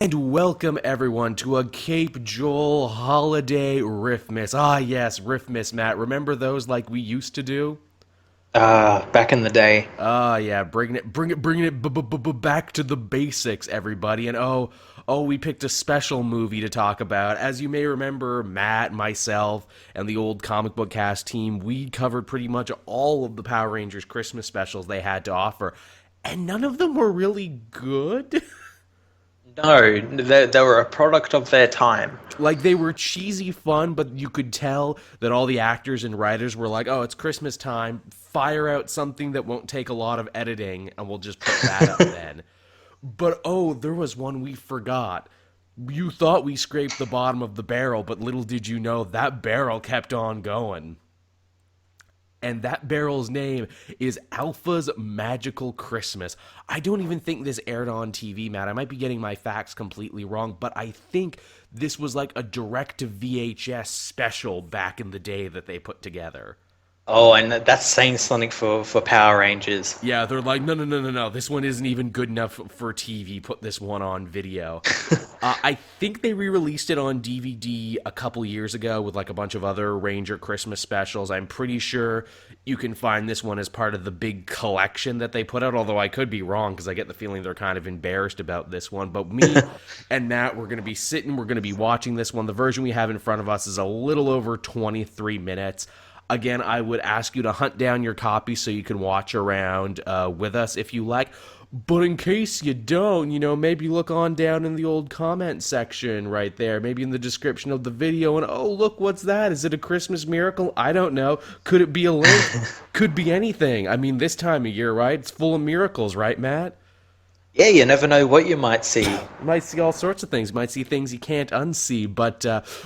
And welcome everyone to a Cape Joel holiday Riffmas. Ah, yes, Riffmas, Matt. Remember those like we used to do? Back in the day. Ah, yeah, bringing it back to the basics, everybody. And we picked a special movie to talk about. As you may remember, Matt, myself, and the old comic book cast team, we covered pretty much all of the Power Rangers Christmas specials they had to offer, and none of them were really good. No, they were a product of their time. Like they were cheesy fun, but you could tell that all the actors and writers were like, "Oh, it's Christmas time. Fire out something that won't take a lot of editing, and we'll just put that up then." But oh, there was one we forgot. You thought we scraped the bottom of the barrel, but little did you know that barrel kept on going. And that barrel's name is Alpha's Magical Christmas. I don't even think this aired on TV, Matt. I might be getting my facts completely wrong, but I think this was like a direct to VHS special back in the day that they put together. Oh, and that's saying something for Power Rangers. Yeah, they're like, no, no, no, no, no. This one isn't even good enough for TV. Put this one on video. I think they re-released it on DVD a couple years ago with like a bunch of other Ranger Christmas specials. I'm pretty sure you can find this one as part of the big collection that they put out, although I could be wrong because I get the feeling they're kind of embarrassed about this one. But me and Matt, we're going to be sitting, we're going to be watching this one. The version we have in front of us is a little over 23 minutes. Again, I would ask you to hunt down your copy so you can watch around with us if you like. But in case you don't, maybe look on down in the old comment section right there, maybe in the description of the video, and oh, look, what's that? Is it a Christmas miracle? I don't know. Could it be a link? Could be anything. I mean, this time of year, right? It's full of miracles, right, Matt? Yeah, you never know what you might see. You might see all sorts of things. You might see things you can't unsee. But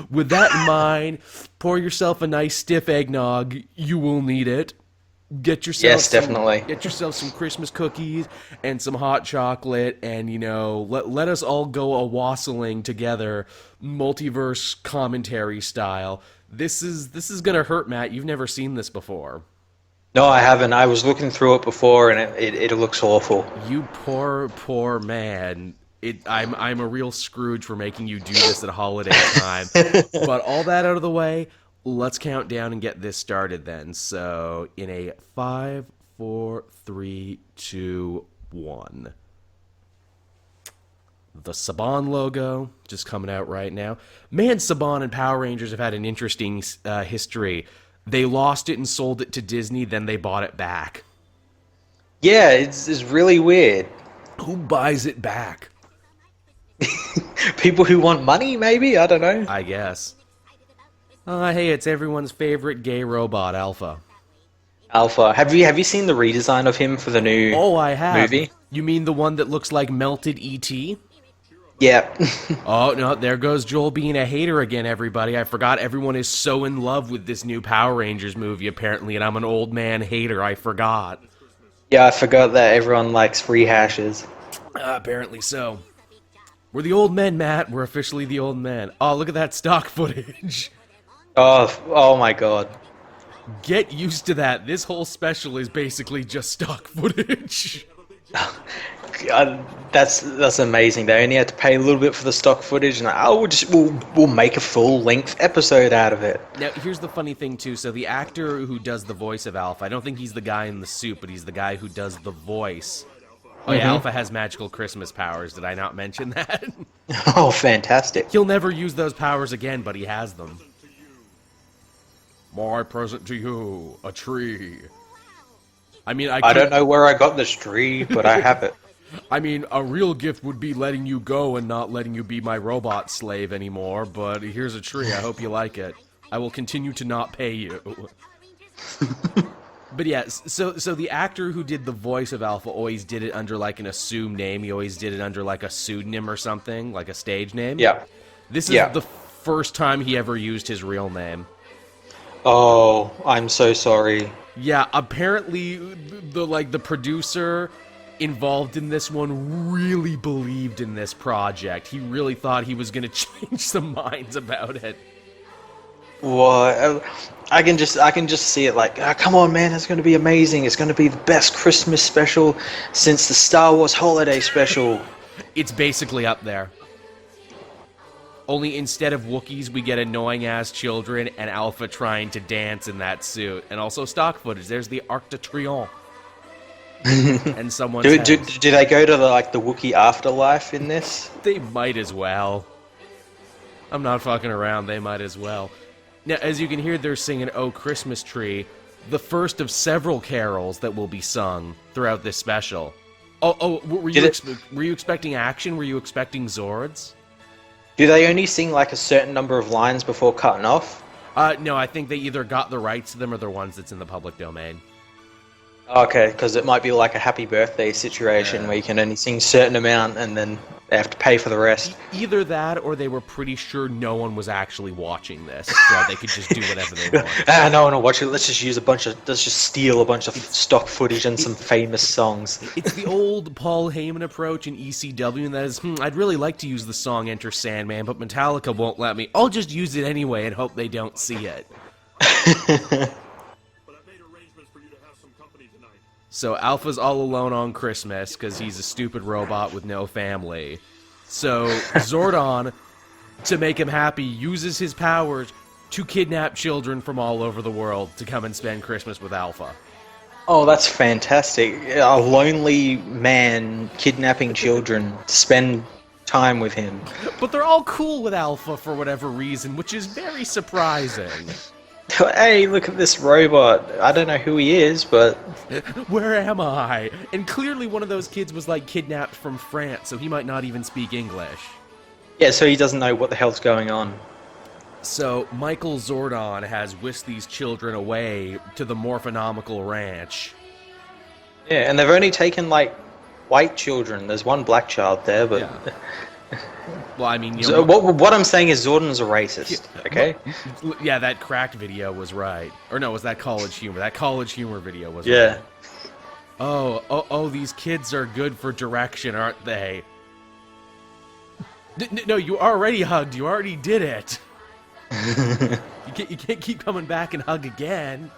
with that in mind, pour yourself a nice stiff eggnog. You will need it. Yes, definitely. Get yourself some Christmas cookies and some hot chocolate, and let us all go a wassailing together, multiverse commentary style. This is gonna hurt, Matt. You've never seen this before. No, I haven't. I was looking through it before, and it looks awful. You poor man. I'm a real Scrooge for making you do this at holiday time. But all that out of the way, let's count down and get this started then. So in a 5, 4, 3, 2, 1. The Saban logo just coming out right now. Man, Saban and Power Rangers have had an interesting history. They lost it and sold it to Disney, then they bought it back. Yeah, it's really weird. Who buys it back? People who want money, maybe? I don't know. I guess. Hey, it's everyone's favorite gay robot, Alpha. Alpha. Have you seen the redesign of him for the new Oh, I have. movie? You mean the one that looks like melted ET? Yeah. Oh, no, there goes Joel being a hater again, everybody. I forgot everyone is so in love with this new Power Rangers movie, apparently, and I'm an old man hater. I forgot. Yeah, I forgot that everyone likes rehashes. Apparently so. We're the old men, Matt. We're officially the old men. Oh, look at that stock footage. Oh my god. Get used to that. This whole special is basically just stock footage. God, that's amazing. They only had to pay a little bit for the stock footage, and we'll make a full length episode out of it. Now, here's the funny thing too. So the actor who does the voice of Alpha, I don't think he's the guy in the suit, but he's the guy who does the voice. Oh yeah, Alpha has magical Christmas powers. Did I not mention that? Oh, fantastic. He'll never use those powers again, but he has them. My present to you, a tree. I mean, I don't know where I got this tree, but I have it. I mean, a real gift would be letting you go and not letting you be my robot slave anymore, but here's a tree. I hope you like it. I will continue to not pay you. But yeah, so the actor who did the voice of Alpha always did it under like an assumed name. He always did it under like a pseudonym or something, like a stage name. Yeah. This is the first time he ever used his real name. Oh, I'm so sorry. Yeah, apparently the producer involved in this one really believed in this project. He really thought he was going to change some minds about it. What? I can just see it like, come on, man, it's going to be amazing. It's going to be the best Christmas special since the Star Wars Holiday Special. It's basically up there. Only instead of Wookiees, we get annoying-ass children and Alpha trying to dance in that suit. And also stock footage. There's the Arc de Triomphe. And someone's do they go to the Wookiee afterlife in this? They might as well. I'm not fucking around. They might as well. Now, as you can hear, they're singing "Oh Christmas Tree," the first of several carols that will be sung throughout this special. Were you expecting action? Were you expecting Zords? Do they only sing like a certain number of lines before cutting off? No, I think they either got the rights to them or they're ones that's in the public domain. Okay, because it might be like a happy birthday situation where you can only sing a certain amount and then they have to pay for the rest. Either that or they were pretty sure no one was actually watching this, so they could just do whatever they want. No one will watch it. Let's just steal a bunch of stock footage and some famous songs. It's the old Paul Heyman approach in ECW, and that is, I'd really like to use the song Enter Sandman, but Metallica won't let me. I'll just use it anyway and hope they don't see it. So Alpha's all alone on Christmas because he's a stupid robot with no family. So Zordon, to make him happy, uses his powers to kidnap children from all over the world to come and spend Christmas with Alpha. Oh, that's fantastic. A lonely man kidnapping children to spend time with him. But they're all cool with Alpha for whatever reason, which is very surprising. Hey, look at this robot. I don't know who he is, but... Where am I? And clearly one of those kids was, kidnapped from France, so he might not even speak English. Yeah, so he doesn't know what the hell's going on. So, Michael Zordon has whisked these children away to the Morphonomical Ranch. Yeah, and they've only taken, white children. There's one black child there, but... Yeah. Well, I mean, so what I'm saying is Zordon's a racist, okay? Yeah, that cracked video was right. Or no, was that College Humor? That College Humor video was right. Oh, these kids are good for direction, aren't they? No, you already hugged. You already did it. You can't keep coming back and hug again.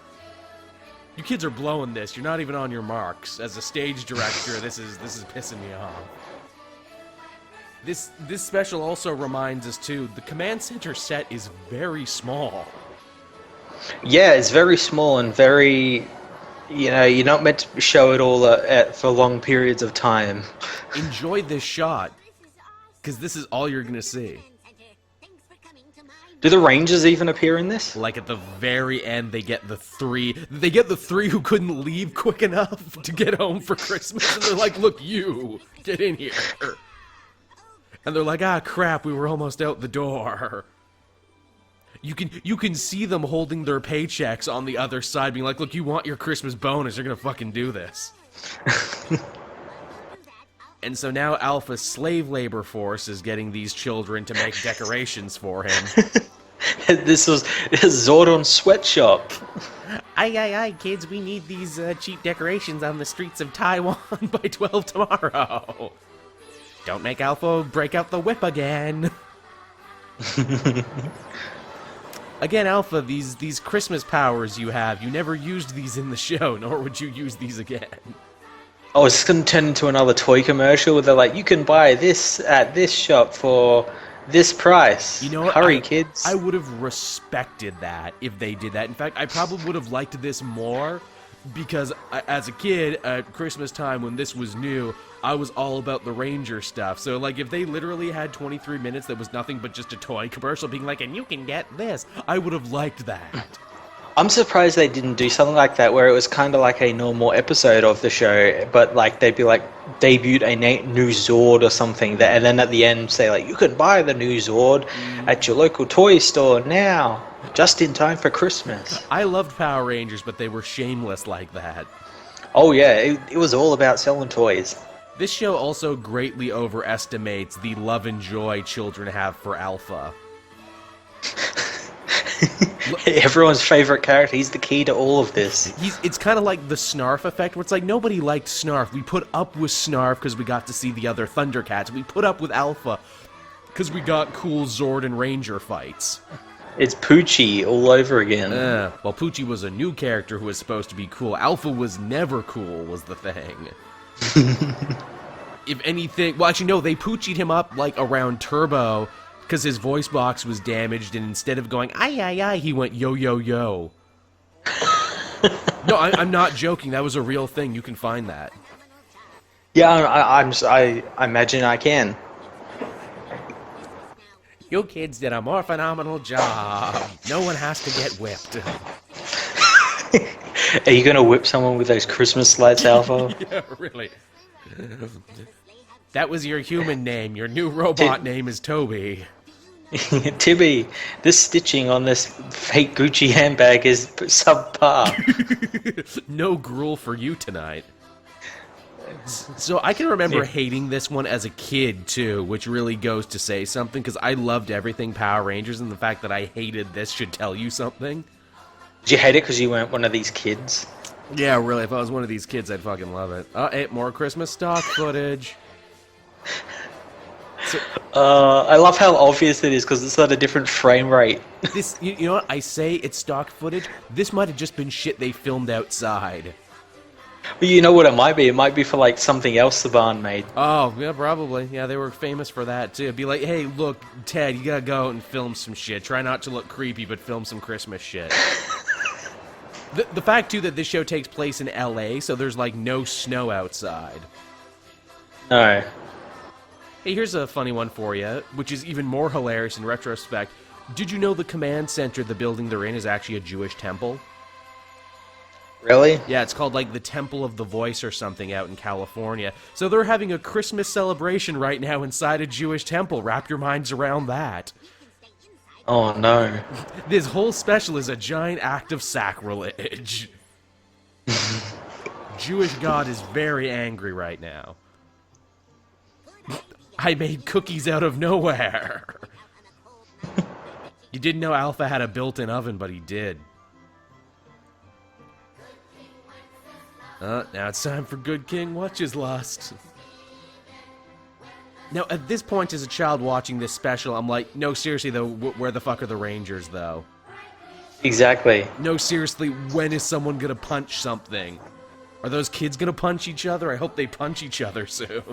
You kids are blowing this. You're not even on your marks. As a stage director, this is pissing me off. This special also reminds us, too, the Command Center set is very small. Yeah, it's very small and very... you're not meant to show it all for long periods of time. Enjoy this shot, because this is all you're going to see. Do the Rangers even appear in this? Like, at the very end, they get the three who couldn't leave quick enough to get home for Christmas, and they're like, look, you, get in here. And they're like, ah, crap, we were almost out the door. You can see them holding their paychecks on the other side, being like, look, you want your Christmas bonus, you're gonna fucking do this. And so now Alpha's slave labor force is getting these children to make decorations for him. This is Zordon's sweatshop. Aye, kids, we need these cheap decorations on the streets of Taiwan by 12 tomorrow. Don't make Alpha break out the whip again. Again, Alpha, these Christmas powers you have, you never used these in the show, nor would you use these again. Oh, it's going to turn into another toy commercial where they're like, you can buy this at this shop for this price. You know what? Hurry, kids. I would have respected that if they did that. In fact, I probably would have liked this more because as a kid at Christmas time when this was new, I was all about the Ranger stuff. So, if they literally had 23 minutes that was nothing but just a toy commercial being like, and you can get this, I would have liked that. I'm surprised they didn't do something like that where it was kind of like a normal episode of the show, but they'd be debut a new Zord or something, and then at the end say you can buy the new Zord at your local toy store now, just in time for Christmas. I loved Power Rangers, but they were shameless like that. Oh yeah, it was all about selling toys. This show also greatly overestimates the love and joy children have for Alpha. Everyone's favorite character. He's the key to all of this. It's kind of like the Snarf effect, where it's nobody liked Snarf. We put up with Snarf because we got to see the other Thundercats. We put up with Alpha because we got cool Zord and Ranger fights. It's Poochie all over again. Well, Poochie was a new character who was supposed to be cool. Alpha was never cool, was the thing. If anything... Well, actually, no, they Poochied him up, around Turbo Because his voice box was damaged, and instead of going, "Ay, ay, ay," he went, "Yo, yo, yo." No, I'm not joking. That was a real thing. You can find that. Yeah, I imagine I can. You kids did a more phenomenal job. No one has to get whipped. Are you gonna whip someone with those Christmas lights, Alpha? Yeah, really. That was your human name. Your new robot name is Toby. Tibby, this stitching on this fake Gucci handbag is subpar. No gruel for you tonight. So I can remember hating this one as a kid, too, which really goes to say something, because I loved everything Power Rangers, and the fact that I hated this should tell you something. Did you hate it because you weren't one of these kids? Yeah, really, if I was one of these kids, I'd fucking love it. Hey, more Christmas stock footage. So, I love how obvious it is because it's at a different frame rate. This, you know what? I say it's stock footage. This might have just been shit they filmed outside. Well, you know what it might be? It might be for like something else the barn made. Oh, yeah, probably. Yeah, they were famous for that too. Be like, hey, look, Ted, you gotta go out and film some shit. Try not to look creepy, but film some Christmas shit. The fact too that this show takes place in LA, so there's like no snow outside. No. Hey, here's a funny one for you, which is even more hilarious in retrospect. Did you know the command center, the building they're in, is actually a Jewish temple? Really? Yeah, it's called like the Temple of the Voice or something out in California. So they're having a Christmas celebration right now inside a Jewish temple. Wrap your minds around that. Oh no. This whole special is a giant act of sacrilege. Jewish God is very angry right now. I made cookies out of nowhere. You didn't know Alpha had a built-in oven, but he did. Now it's time for Good King Watches Lust. Now, at this point, as a child watching this special, I'm like, no, seriously, though, where the fuck are the Rangers, though? Exactly. No, seriously, when is someone gonna punch something? Are those kids gonna punch each other? I hope they punch each other soon.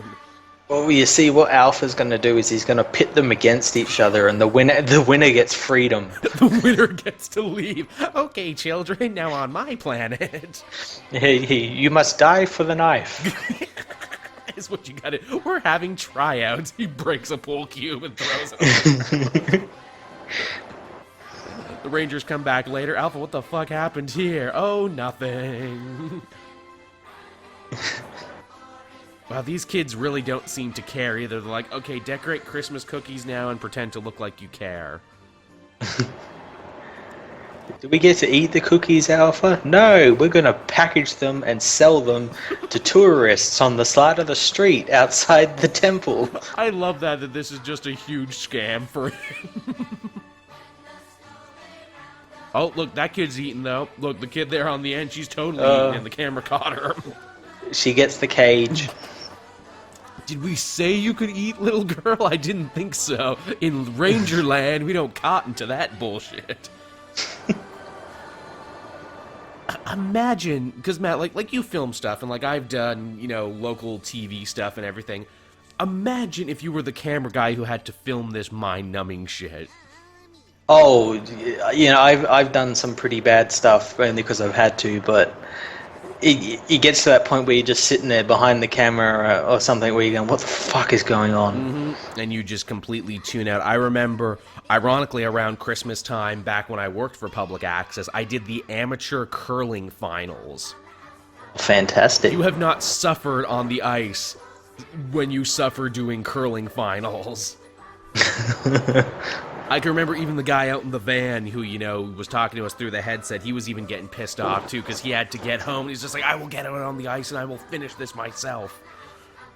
Well, you see, what Alpha's going to do is he's going to pit them against each other, and the winner gets freedom. The winner gets to leave. Okay, children, now on my planet. Hey, you must die for the knife. Is what you gotta. We're having tryouts. He breaks a pool cube and throws it. The Rangers come back later. Alpha, what the fuck happened here? Oh, nothing. Wow, these kids really don't seem to care either. They're like, okay, decorate Christmas cookies now and pretend to look like you care. Do we get to eat the cookies, Alpha? No, we're going to package them and sell them to tourists on the side of the street outside the temple. I love that this is just a huge scam for him. Oh, look, that kid's eating, though. Look, the kid there on the end, she's totally eating, and the camera caught her. She gets the cage. Did we say you could eat, little girl? I didn't think so. In Rangerland, we don't cotton to that bullshit. Imagine, because Matt, like you film stuff, and like I've done, you know, local TV stuff and everything. Imagine if you were the camera guy who had to film this mind-numbing shit. Oh, you know, I've done some pretty bad stuff only because I've had to, but it gets to that point where you're just sitting there behind the camera or something where you're going, what the fuck is going on? Mm-hmm. And you just completely tune out. I remember, ironically, around Christmas time, back when I worked for Public Access, I did the amateur curling finals. Fantastic. You have not suffered on the ice when you suffer doing curling finals. I can remember even the guy out in the van who, you know, was talking to us through the headset, he was even getting pissed off, too, because he had to get home. He's just like, I will get out on the ice and I will finish this myself.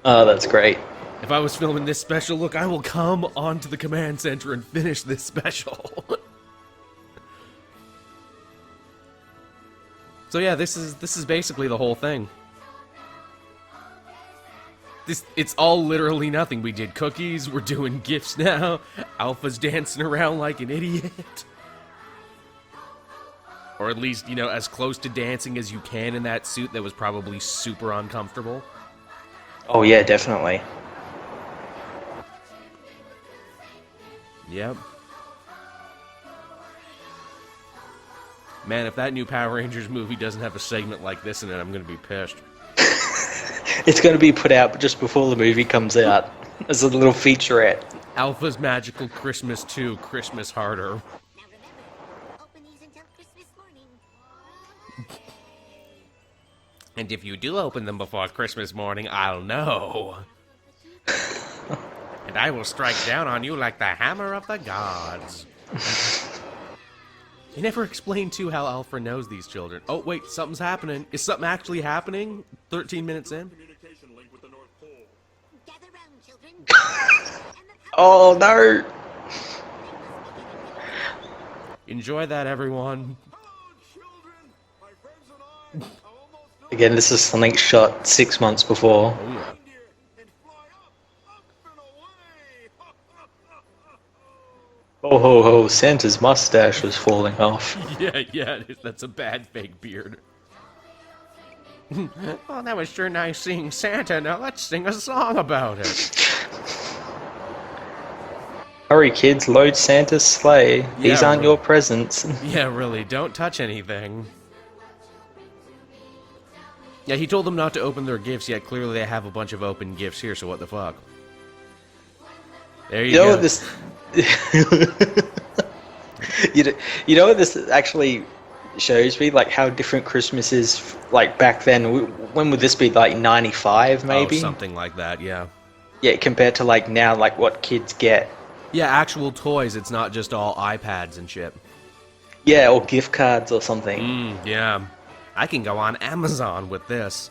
Oh, that's great. If I was filming this special, look, I will come onto the command center and finish this special. So yeah, this is basically the whole thing. It's all literally nothing. We did cookies, we're doing gifts now, Alpha's dancing around like an idiot. Or at least, you know, as close to dancing as you can in that suit that was probably super uncomfortable. Oh yeah, definitely. Yep. Man, if that new Power Rangers movie doesn't have a segment like this in it, I'm gonna be pissed. It's going to be put out just before the movie comes out as a little featurette. Alpha's Magical Christmas 2, Christmas Harder. Now remember, open these until Christmas morning. And if you do open them before Christmas morning, I'll know. And I will strike down on you like the hammer of the gods. They never explained, too, how Alpha knows these children. Oh, wait, something's happening. Is something actually happening? 13 minutes in? Gather round, children. Oh no! Enjoy that, everyone. Again, this is something shot 6 months before. Oh, yeah. Oh ho ho! Santa's mustache was falling off. Yeah, that's a bad fake beard. Oh, that was sure nice seeing Santa. Now let's sing a song about it. Hurry, kids! Load Santa's sleigh. These Yeah, aren't right. your presents. Yeah, really, don't touch anything. Yeah, he told them not to open their gifts, yet clearly they have a bunch of open gifts here, so what the fuck? There you You know go. what this? You know what this actually shows me? Like how different Christmas is. Like back then, when would this be? Like 95, maybe? Oh, something like that, yeah. Yeah, compared to like now, like what kids get. Yeah, actual toys, it's not just all iPads and shit. Yeah, or gift cards or something. Yeah. I can go on Amazon with this.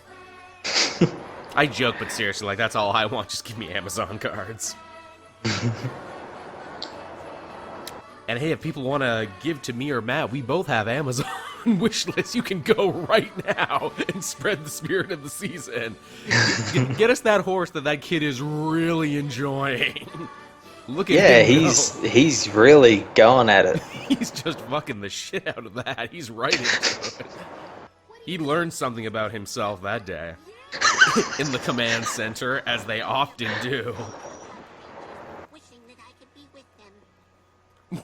I joke, but seriously, like, that's all I want. Just give me Amazon cards. And hey, if people want to give to me or Matt, we both have Amazon wish lists. You can go right now and spread the spirit of the season. Get us that horse that kid is really enjoying. Look at Yeah, him go. he's really going at it. He's just fucking the shit out of that. He's right into it. He learned something about himself that day. In the command center, as they often do. Wishing that I could be with them.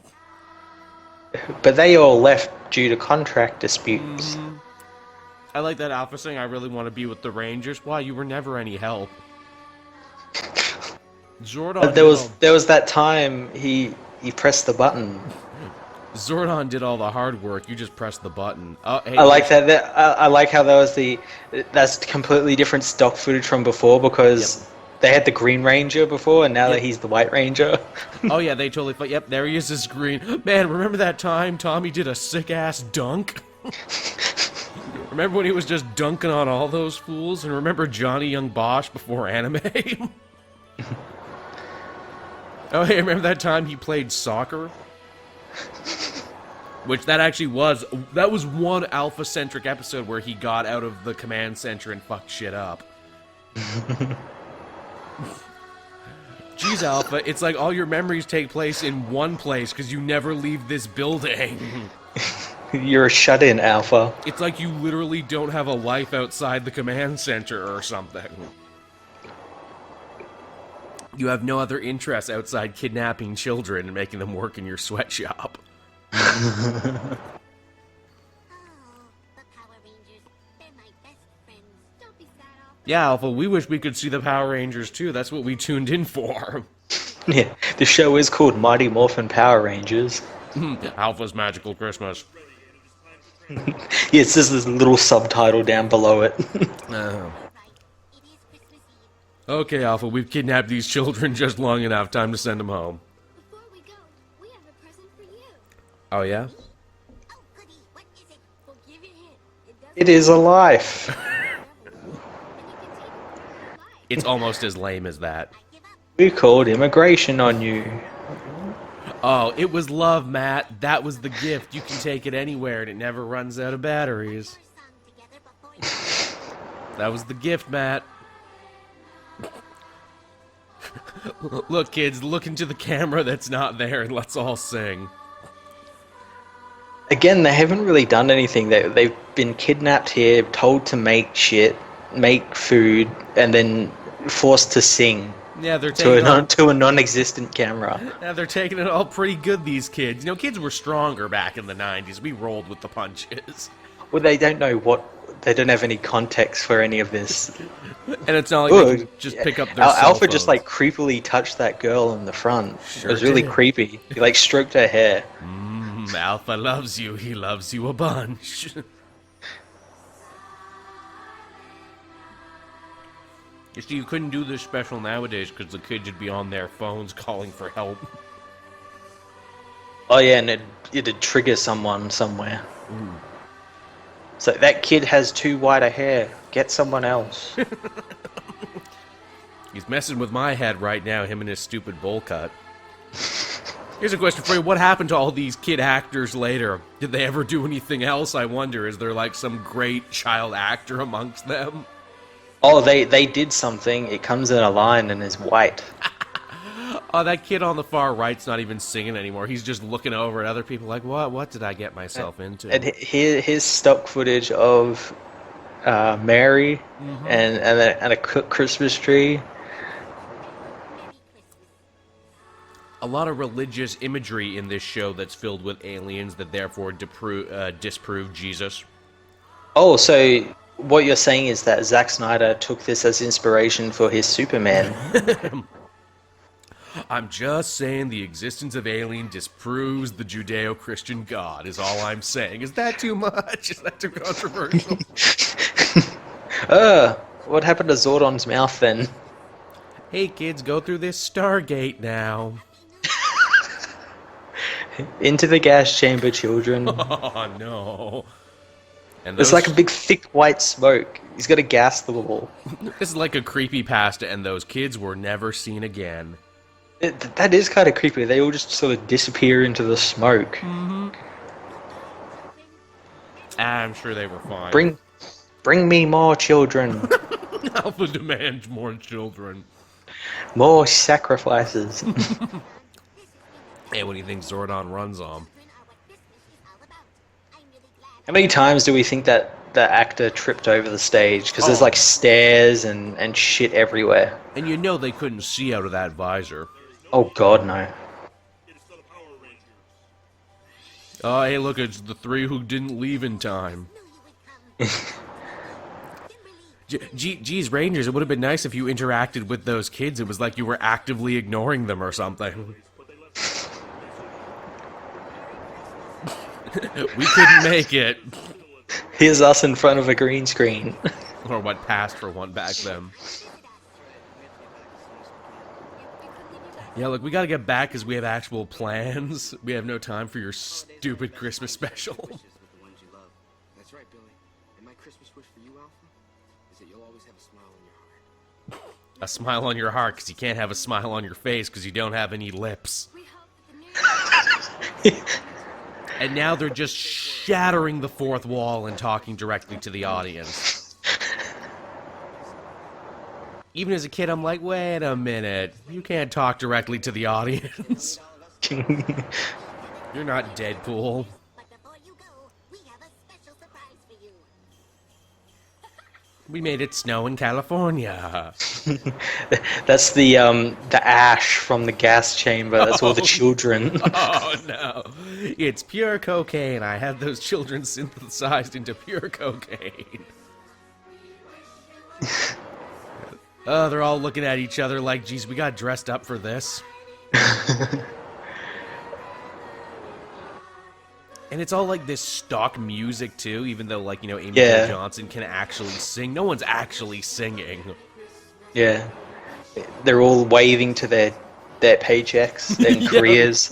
But they all left due to contract disputes. I like that Alpha saying, I really want to be with the Rangers. Why, you were never any help. Zordon But there was that time he pressed the button. Zordon did all the hard work. You just pressed the button. Oh, hey, I like that. I like how that's completely different stock footage from before because they had the Green Ranger before, and now that he's the White Ranger. Oh yeah, they totally. Yep, there he is. His green man. Remember that time Tommy did a sick ass dunk? Remember when he was just dunking on all those fools? And remember Johnny Young Bosch before anime? Oh hey, remember that time he played soccer? Which that was one Alpha-centric episode where he got out of the command center and fucked shit up. Jeez, Alpha, it's like all your memories take place in one place because you never leave this building. You're a shut-in, Alpha. It's like you literally don't have a life outside the command center or something. You have no other interests outside kidnapping children and making them work in your sweatshop. Oh, the Power Rangers. They're my best friends. Don't be sad, Alpha. Yeah, Alpha, we wish we could see the Power Rangers too. That's what we tuned in for. Yeah, the show is called Mighty Morphin Power Rangers. Alpha's Magical Christmas. Yes, there's this little subtitle down below it. Oh. Right. It is Christmas Eve. Okay, Alpha, we've kidnapped these children just long enough. Time to send them home. Before we go, we have a present for you. Oh, yeah? Oh, goody. What is it? We'll give you a hint. It is a life. And you can take it for your life. It's almost as lame as that. I give up. We called immigration on you. Oh, it was love, Matt. That was the gift. You can take it anywhere, and it never runs out of batteries. Our song together before you. That was the gift, Matt. Look, kids, look into the camera that's not there, and let's all sing. Again, they haven't really done anything. They've been kidnapped here, told to make shit, make food, and then forced to sing. Yeah, they're taking to a non-existent camera. yeah, they're taking it all pretty good, these kids. You know, kids were stronger back in the 90s. We rolled with the punches. Well, they don't know they don't have any context for any of this. And it's not like they can just pick up their cell Alpha just phones. like creepily touched that girl in the front. Sure it was really did. creepy. He like stroked her hair. Alpha loves you. He loves you a bunch. You see, you couldn't do this special nowadays because the kids would be on their phones calling for help. Oh yeah, and it'd trigger someone somewhere. So that kid has too white a hair. Get someone else. He's messing with my head right now, him and his stupid bowl cut. Here's a question for you. What happened to all these kid actors later? Did they ever do anything else, I wonder? Is there like some great child actor amongst them? Oh, they did something. It comes in a line and is white. Oh, that kid on the far right's not even singing anymore. He's just looking over at other people like, what did I get myself into? And here's stock footage of Mary and a Christmas tree. A lot of religious imagery in this show that's filled with aliens that therefore disprove Jesus. Oh, so what you're saying is that Zack Snyder took this as inspiration for his Superman. I'm just saying the existence of alien disproves the Judeo-Christian God, is all I'm saying. Is that too much? Is that too controversial? What happened to Zordon's mouth then? Hey kids, go through this Stargate now. Into the gas chamber, children. Oh no. And There's like a big thick white smoke. He's got to gas the wall. This is like a creepypasta, and those kids were never seen again. That is kind of creepy. They all just sort of disappear into the smoke. I'm sure they were fine. Bring me more children. Alpha demands more children. More sacrifices. Hey, what do you think Zordon runs on? How many times do we think that the actor tripped over the stage? Because there's like stairs and shit everywhere. And you know they couldn't see out of that visor. Oh god, no. Oh, hey, look, it's the three who didn't leave in time. Geez, Rangers, it would have been nice if you interacted with those kids. It was like you were actively ignoring them or something. We couldn't make it. Here's us in front of a green screen. Or what passed for one back then. Yeah, look, we gotta get back because we have actual plans. We have no time for your stupid Christmas special. That's right, Billy. And my Christmas wish for you, Alpha, is that you'll always have a smile on your heart. A smile on your heart because you can't have a smile on your face because you don't have any lips. We hope that the new And now they're just shattering the fourth wall and talking directly to the audience. Even as a kid, I'm like, wait a minute. You can't talk directly to the audience. You're not Deadpool. But before you go, we have a special surprise for you. We made it snow in California. That's the ash from the gas chamber. That's all the children. Oh, no. It's pure cocaine. I had those children synthesized into pure cocaine. Oh, they're all looking at each other like, geez, we got dressed up for this. And it's all like this stock music, too, even though, like, you know, Amy Jo Johnson can actually sing. No one's actually singing. Yeah. They're all waving to their paychecks and careers.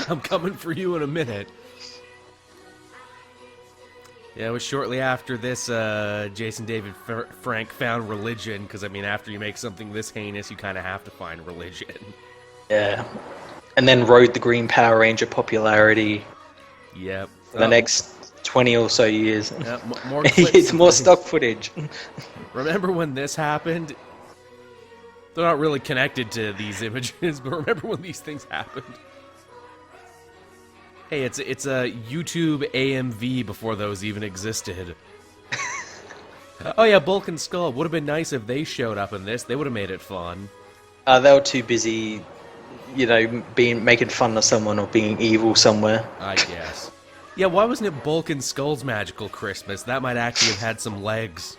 I'm coming for you in a minute. Yeah, it was shortly after this Jason David Frank found religion, because, I mean, after you make something this heinous, you kind of have to find religion. Yeah. And then rode the Green Power Ranger popularity Yep. for the next 20 or so years. Yeah, more It's clips. more stock footage. Remember when this happened? They're not really connected to these images, but remember when these things happened? Hey, it's a YouTube AMV before those even existed. Oh yeah, Bulk and Skull. Would have been nice if they showed up in this. They would have made it fun. They were too busy, making fun of someone or being evil somewhere. I guess. Yeah, why wasn't it Bulk and Skull's Magical Christmas? That might actually have had some legs.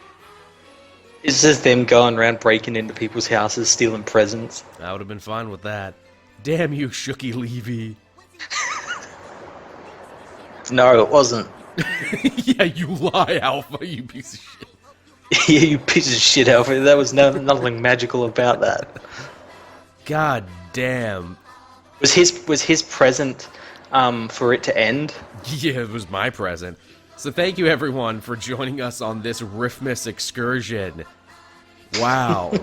It's just them going around breaking into people's houses, stealing presents. I would have been fine with that. Damn you, Shooky Levy. No, it wasn't. Yeah, you lie, Alpha, you piece of shit. Yeah, you piece of shit, Alfred. There was nothing magical about that. God damn. Was his present for it to end? Yeah, it was my present. So thank you everyone for joining us on this Riffmas excursion. Wow.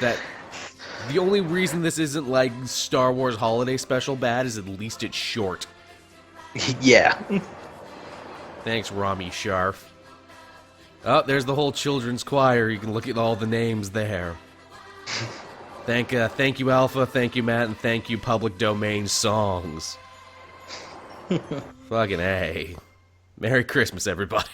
The only reason this isn't like Star Wars Holiday Special bad is at least it's short. Yeah. Thanks, Rami Sharf. Oh, there's the whole children's choir. You can look at all the names there. Thank you, Alpha. Thank you, Matt, and thank you, Public Domain Songs. Fucking A. Merry Christmas, everybody.